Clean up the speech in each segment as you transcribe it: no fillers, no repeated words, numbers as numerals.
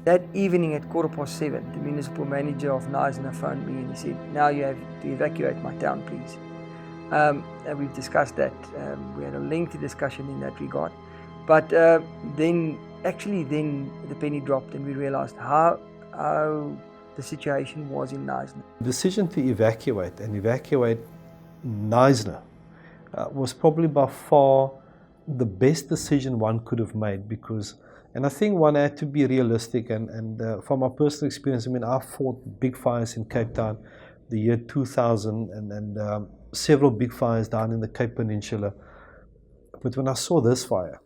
That evening at 7:15, the municipal manager of Knysna phoned me and he said, "Now you have to evacuate my town, please." And we've discussed that. We had a lengthy discussion in that regard. But then the penny dropped and we realized how the situation was in Knysna. The decision to evacuate Knysna was probably by far the best decision one could have made, because, and I think one had to be realistic, and from my personal experience, I mean, I fought big fires in Cape Town the year 2000 and several big fires down in the Cape Peninsula. But when I saw this fire,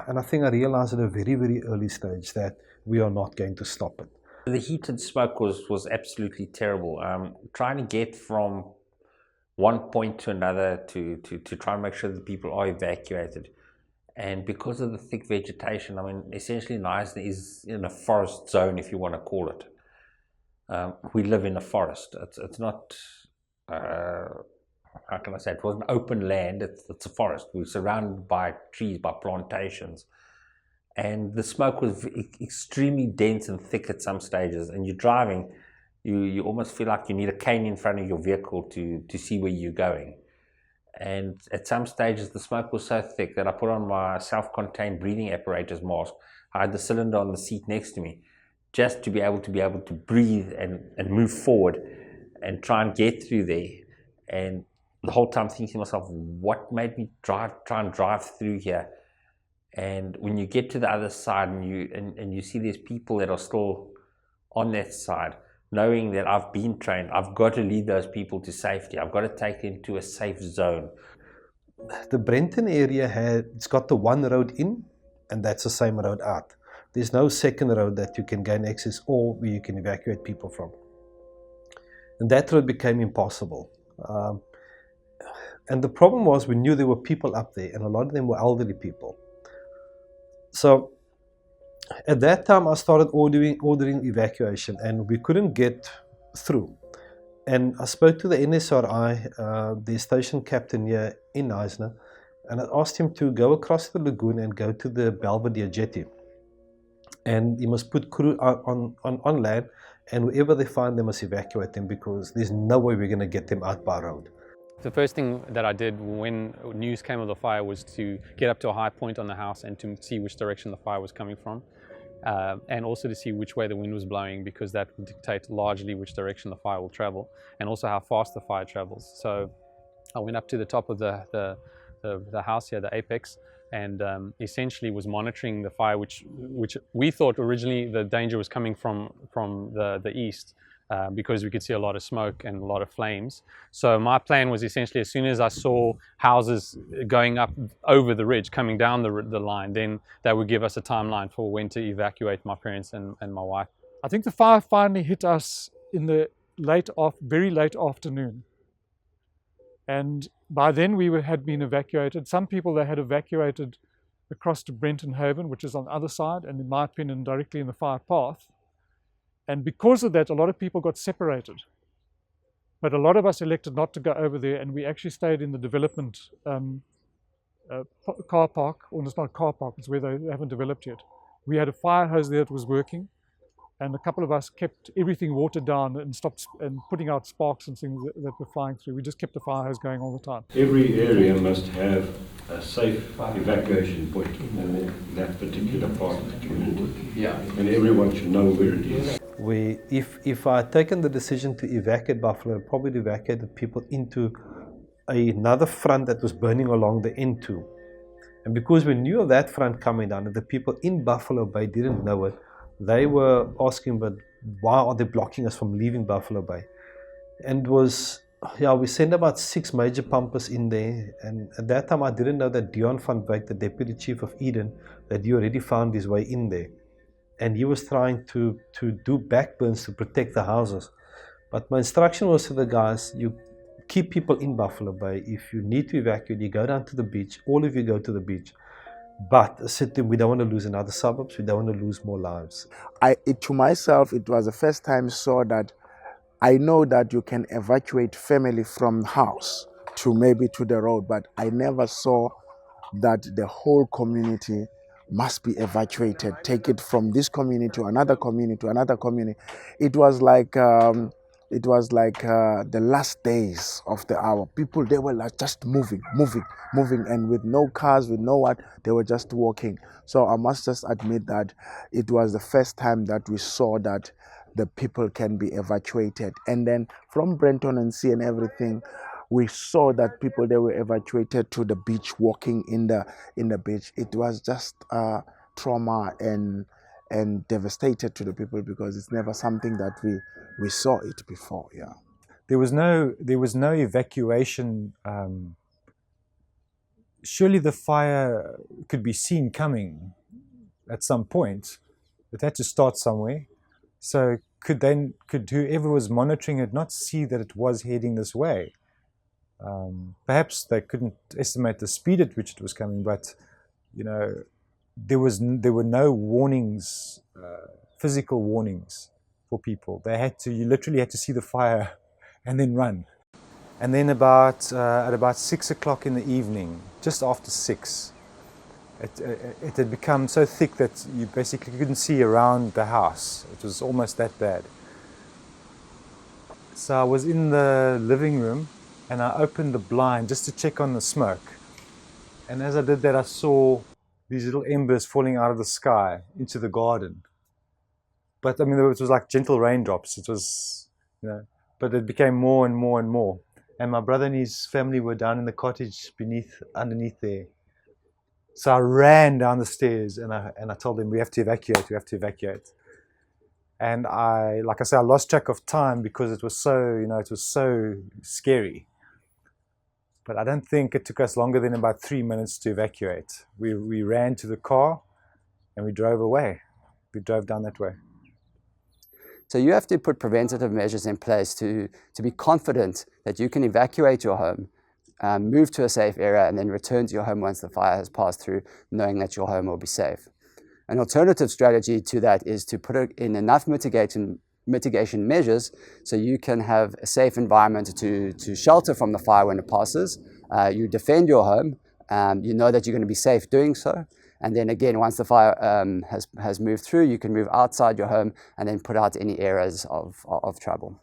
and I think I realized at a very, very early stage that we are not going to stop it. The heat and smoke was absolutely terrible. Trying to get from one point to another to try and make sure that people are evacuated. And because of the thick vegetation, I mean, essentially Knysna is in a forest zone, if you want to call it. We live in a forest. It's not, how can I say, it wasn't open land, it's a forest. We're surrounded by trees, by plantations. And the smoke was extremely dense and thick at some stages. And you're driving, you almost feel like you need a cane in front of your vehicle to see where you're going. And at some stages, the smoke was so thick that I put on my self-contained breathing apparatus mask. I had the cylinder on the seat next to me, just to be able to breathe and move forward and try and get through there. And the whole time thinking to myself, what made me try and drive through here? And when you get to the other side and you see there's people that are still on that side, knowing that I've been trained, I've got to lead those people to safety. I've got to take them to a safe zone. The Brenton area it's got the one road in, and that's the same road out. There's no second road that you can gain access or where you can evacuate people from. And that road became impossible. And the problem was, we knew there were people up there, and a lot of them were elderly people. So at that time, I started ordering evacuation, and we couldn't get through. And I spoke to the NSRI, the station captain here in Knysna, and I asked him to go across the lagoon and go to the Belvidere jetty. And he must put crew on land, and wherever they find, they must evacuate them, because there's no way we're going to get them out by road. The first thing that I did when news came of the fire was to get up to a high point on the house and to see which direction the fire was coming from, and also to see which way the wind was blowing, because that would dictate largely which direction the fire will travel, and also how fast the fire travels. So I went up to the top of the house here, the apex, and essentially was monitoring the fire, which we thought originally the danger was coming from the east. Because we could see a lot of smoke and a lot of flames. So my plan was essentially, as soon as I saw houses going up over the ridge, coming down the line, then that would give us a timeline for when to evacuate my parents and my wife. I think the fire finally hit us in the very late afternoon. And by then we had been evacuated. Some people, they had evacuated across to Brenton-Haven, which is on the other side, and in my opinion, directly in the fire path. And because of that, a lot of people got separated. But a lot of us elected not to go over there, and we actually stayed in the development car park. Well, it's not a car park, it's where they haven't developed yet. We had a fire hose there that was working, and a couple of us kept everything watered down and stopped and putting out sparks and things that were flying through. We just kept the fire hose going all the time. Every area must have a safe evacuation point in that particular part of the community. Yeah. And everyone should know where it is. If I had taken the decision to evacuate Buffalo, I'd probably evacuated people into another front that was burning along the N2. And because we knew of that front coming down, and the people in Buffalo Bay didn't know it, they were asking, but why are they blocking us from leaving Buffalo Bay? And we sent about 6 major pumpers in there, and at that time I didn't know that Dion van Wyk, the Deputy Chief of Eden, that he already found his way in there. And he was trying to do backburns to protect the houses. But my instruction was to the guys, you keep people in Buffalo Bay. If you need to evacuate, you go down to the beach. All of you go to the beach. But I said to them, we don't want to lose another suburbs. We don't want to lose more lives. To myself, it was the first time I saw that I know that you can evacuate family from house to maybe to the road, but I never saw that the whole community must be evacuated, take it from this community to another community to another community. It was like the last days of the hour. People, they were like just moving, and with no cars, with no what, they were just walking. So I must just admit that it was the first time that we saw that the people can be evacuated. And then from Brenton-on-Sea and everything, we saw that people, they were evacuated to the beach, walking in the beach. It was just trauma and devastated to the people, because it's never something that we saw it before. Yeah, there was no evacuation. Surely the fire could be seen coming at some point. It had to start somewhere. So could whoever was monitoring it not see that it was heading this way? Perhaps they couldn't estimate the speed at which it was coming, but you know, there were no warnings, physical warnings for people. You literally had to see the fire and then run. And then at about 6 o'clock in the evening, just after 6, it had become so thick that you basically couldn't see around the house. It was almost that bad. So I was in the living room and I opened the blind just to check on the smoke. And as I did that, I saw these little embers falling out of the sky into the garden. But I mean, it was like gentle raindrops. It was, you know, but it became more and more and more. And my brother and his family were down in the cottage underneath there. So I ran down the stairs and I told them, we have to evacuate. And like I said, I lost track of time because it was so scary. But I don't think it took us longer than about 3 minutes to evacuate. We ran to the car and we drove away. We drove down that way. So you have to put preventative measures in place to be confident that you can evacuate your home, move to a safe area, and then return to your home once the fire has passed through, knowing that your home will be safe. An alternative strategy to that is to put in enough mitigation measures so you can have a safe environment to shelter from the fire when it passes. You defend your home, you know that you're going to be safe doing so. And then again, once the fire has moved through, you can move outside your home and then put out any areas of trouble.